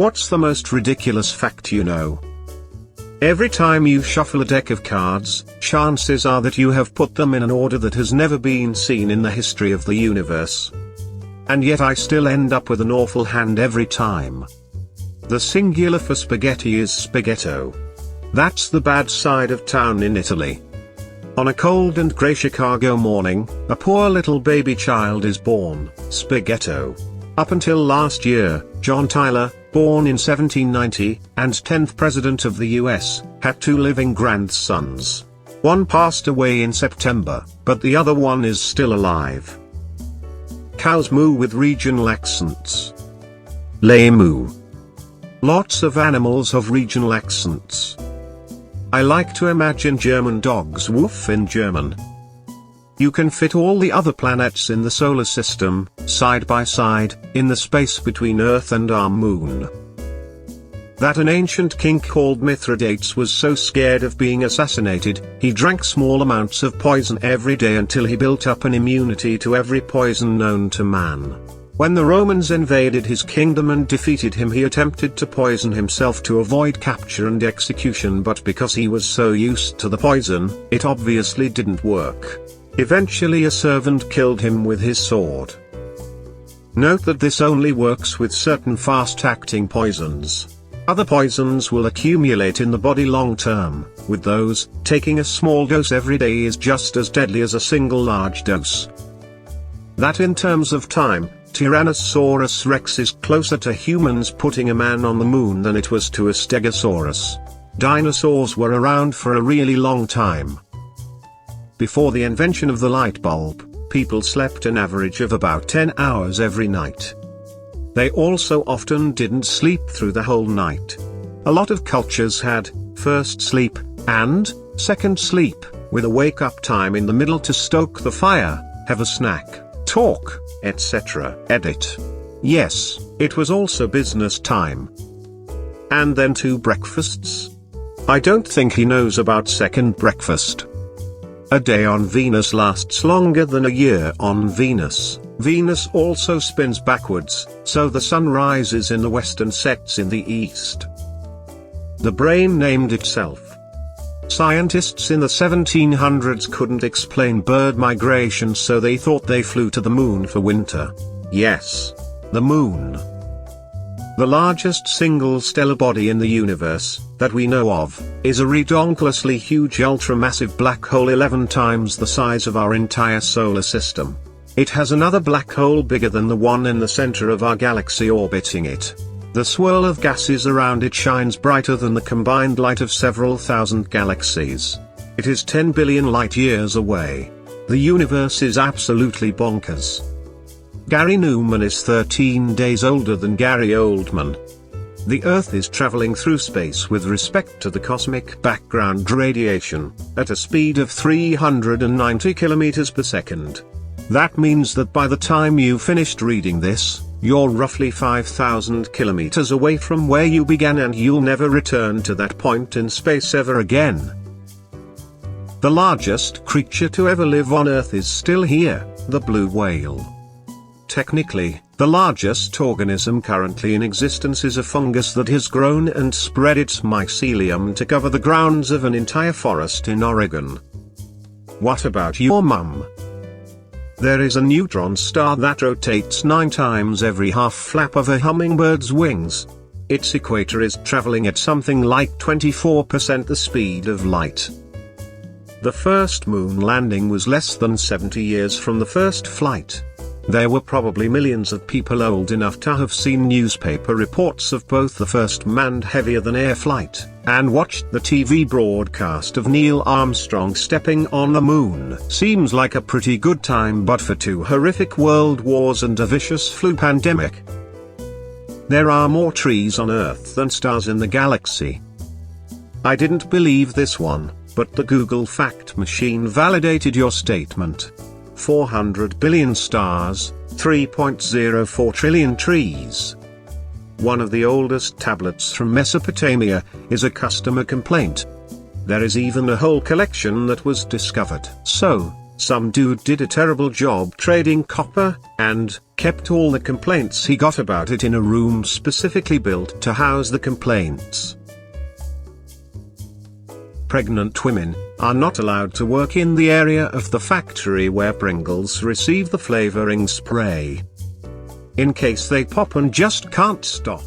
What's the most ridiculous fact you know? Every time you shuffle a deck of cards, chances are that you have put them in an order that has never been seen in the history of the universe. And yet I still end up with an awful hand every time. The singular for spaghetti is spaghetto. That's the bad side of town in Italy. On a cold and grey Chicago morning, a poor little baby child is born, spaghetto. Up until last year, John Tyler, born in 1790, and 10th President of the US, had 2 living grandsons. One passed away in September, but the other one is still alive. Cows moo with regional accents. Lay moo. Lots of animals have regional accents. I like to imagine German dogs woof in German. You can fit all the other planets in the solar system, side by side, in the space between Earth and our moon. That an ancient king called Mithridates was so scared of being assassinated, he drank small amounts of poison every day until he built up an immunity to every poison known to man. When the Romans invaded his kingdom and defeated him, he attempted to poison himself to avoid capture and execution, but because he was so used to the poison, it obviously didn't work. Eventually a servant killed him with his sword. Note that this only works with certain fast-acting poisons. Other poisons will accumulate in the body long term. With those, taking a small dose every day is just as deadly as a single large dose. That in terms of time, Tyrannosaurus rex is closer to humans putting a man on the moon than it was to a stegosaurus. Dinosaurs were around for a really long time. Before the invention of the light bulb, people slept an average of about 10 hours every night. They also often didn't sleep through the whole night. A lot of cultures had first sleep and second sleep, with a wake-up time in the middle to stoke the fire, have a snack, talk, etc. Edit. Yes, it was also business time. And then 2 breakfasts? I don't think he knows about second breakfast. A day on Venus lasts longer than a year on Venus. Venus also spins backwards, so the sun rises in the west and sets in the east. The brain named itself. Scientists in the 1700s couldn't explain bird migration, so they thought they flew to the moon for winter. Yes, the moon. The largest single stellar body in the universe, that we know of, is a redonkulously huge ultramassive black hole 11 times the size of our entire solar system. It has another black hole bigger than the one in the center of our galaxy orbiting it. The swirl of gases around it shines brighter than the combined light of several thousand galaxies. It is 10 billion light-years away. The universe is absolutely bonkers. Gary Newman is 13 days older than Gary Oldman. The Earth is traveling through space with respect to the cosmic background radiation, at a speed of 390 kilometers per second. That means that by the time you finished reading this, you're roughly 5,000 kilometers away from where you began, and you'll never return to that point in space ever again. The largest creature to ever live on Earth is still here, the blue whale. Technically, the largest organism currently in existence is a fungus that has grown and spread its mycelium to cover the grounds of an entire forest in Oregon. What about your mum? There is a neutron star that rotates 9 times every half flap of a hummingbird's wings. Its equator is traveling at something like 24% the speed of light. The first moon landing was less than 70 years from the first flight. There were probably millions of people old enough to have seen newspaper reports of both the first manned heavier-than-air flight, and watched the TV broadcast of Neil Armstrong stepping on the moon. Seems like a pretty good time, but for 2 horrific world wars and a vicious flu pandemic. There are more trees on Earth than stars in the galaxy. I didn't believe this one, but the Google fact machine validated your statement. 400 billion stars, 3.04 trillion trees. One of the oldest tablets from Mesopotamia is a customer complaint. There is even a whole collection that was discovered. So, Some dude did a terrible job trading copper, and kept all the complaints he got about it in a room specifically built to house the complaints. Pregnant women are not allowed to work in the area of the factory where Pringles receive the flavoring spray. In case they pop and just can't stop.